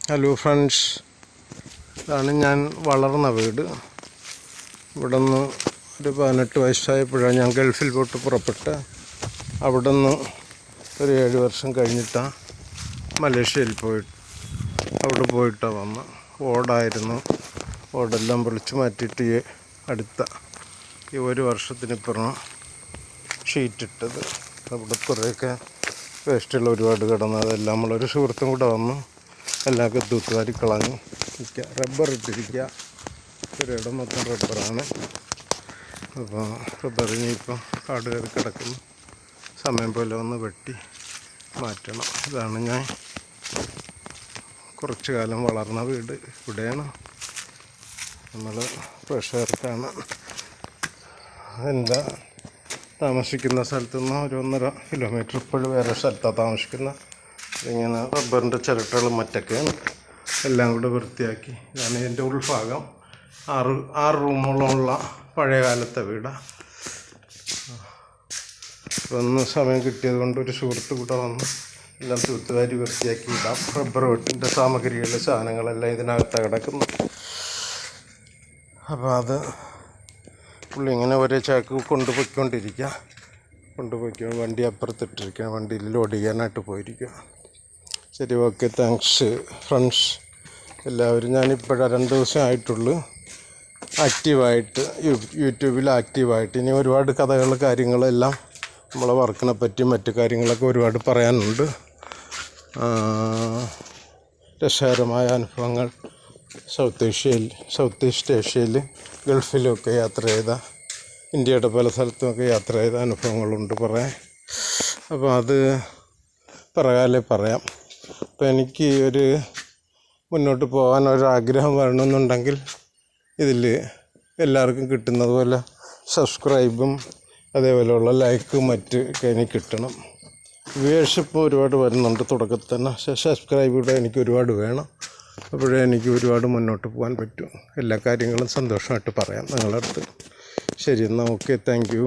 Hello friends, ഇതാണ് ഞാൻ വളർന്ന വീട്. ഇവിടെ നിന്ന് ഒരു 18 വയസ്സായപ്പോഴാണ് ഞാൻ ഗൾഫിൽ പോയിട്ട് പുറപ്പെട്ട് അവിടെ നിന്ന് ഒരു 7 വർഷം കഴിഞ്ഞിട്ടാണ് മലേഷ്യയിൽ അവിടെ പോയിട്ടാണ് വന്ന്. ഓടായിരുന്നു. ഓടെല്ലാം പൊളിച്ച് മാറ്റിയിട്ട് അടുത്ത ഈ 1 വർഷത്തിനിപ്പുറം ഷീറ്റിട്ടത്. അവിടെ കുറേയൊക്കെ വേസ്റ്റുകൾ ഒരുപാട് കിടന്ന് അതെല്ലാം നമ്മളൊരു സുഹൃത്തും കൂടെ വന്ന് എല്ലാവർക്കും തൂത്തുവാരി കളഞ്ഞ് ഇരിക്കുക. റബ്ബർ ഇട്ടിരിക്കുക. ഒരിടം മൊത്തം റബ്ബറാണ്. അപ്പോൾ റബ്ബറിന് ഇപ്പം കാട് കയറി കിടക്കുന്നു. സമയം പോലെ ഒന്ന് വെട്ടി മാറ്റണം. ഇതാണ് ഞാൻ കുറച്ചു കാലം വളർന്ന വീട്. ഇവിടെയാണ് നമ്മൾ പ്രഷർക്കാണ് എന്താ താമസിക്കുന്ന സ്ഥലത്തുനിന്ന് ഒരു 1.5 കിലോമീറ്റർ ഇപ്പോഴും വേറെ സ്ഥലത്താണ് താമസിക്കുന്ന. ഇങ്ങനെ റബ്ബറിൻ്റെ ചിരട്ടകളും മറ്റൊക്കെയാണ്. എല്ലാം കൂടെ വൃത്തിയാക്കി. ഇതാണ് ഇതിൻ്റെ ഉൾഭാഗം. 6 റൂമുകളുള്ള പഴയ കാലത്തെ വീടാണ്. ഒന്ന് സമയം കിട്ടിയത് കൊണ്ട് ഒരു സുഹൃത്ത് കൂടെ വന്ന് എല്ലാം തൂത്തുവാരി വൃത്തിയാക്കി ഇടാം. റബ്ബർ വെട്ടിൻ്റെ സാമഗ്രികളുടെ സാധനങ്ങളെല്ലാം ഇതിനകത്ത് കിടക്കുന്നു. അപ്പോൾ അത് പുള്ളി ഇങ്ങനെ ഒരേ ചാക്ക് കൊണ്ടുപോയിക്കൊണ്ടിരിക്കുക. വണ്ടി അപ്പുറത്തിട്ടിരിക്കുക. വണ്ടിയിൽ ലോഡ് ചെയ്യാനായിട്ട് പോയിരിക്കുക. ശരി, ഓക്കെ, താങ്ക്സ് ഫ്രണ്ട്സ് എല്ലാവരും. ഞാനിപ്പോഴാണ് 2 ദിവസം ആയിട്ടുള്ളൂ ആക്റ്റീവായിട്ട്, യൂട്യൂബിൽ ആക്റ്റീവായിട്ട്. ഇനി ഒരുപാട് കഥകൾ കാര്യങ്ങളെല്ലാം നമ്മളെ വർക്കിനെ പറ്റി മറ്റു കാര്യങ്ങളൊക്കെ ഒരുപാട് പറയാനുണ്ട്. രസകരമായ അനുഭവങ്ങൾ സൗത്ത് ഈസ്റ്റ് ഏഷ്യയിൽ ഗൾഫിലുമൊക്കെ യാത്ര ചെയ്ത, ഇന്ത്യയുടെ പല സ്ഥലത്തുമൊക്കെ യാത്ര ചെയ്ത അനുഭവങ്ങളുണ്ട് പറയാൻ. അപ്പോൾ അത് പറയാം. അപ്പോൾ എനിക്ക് മുന്നോട്ട് പോകാൻ ഒരാഗ്രഹം വരണമെന്നുണ്ടെങ്കിൽ ഇതിൽ എല്ലാവർക്കും കിട്ടുന്നത് പോലെ സബ്സ്ക്രൈബും അതേപോലെയുള്ള ലൈക്കും മറ്റൊക്കെ എനിക്ക് കിട്ടണം. വ്യൂവർഷിപ്പും ഒരുപാട് വരുന്നുണ്ട് തുടക്കത്തിൽ തന്നെ. സബ്സ്ക്രൈബ് കൂടെ എനിക്ക് ഒരുപാട് വേണം. അപ്പോഴേ എനിക്ക് ഒരുപാട് മുന്നോട്ട് പോകാൻ പറ്റും. എല്ലാ കാര്യങ്ങളും സന്തോഷമായിട്ട് പറയാം നിങ്ങളുടെ അടുത്ത്. ശരി, എന്നാൽ ഓക്കെ, താങ്ക് യു.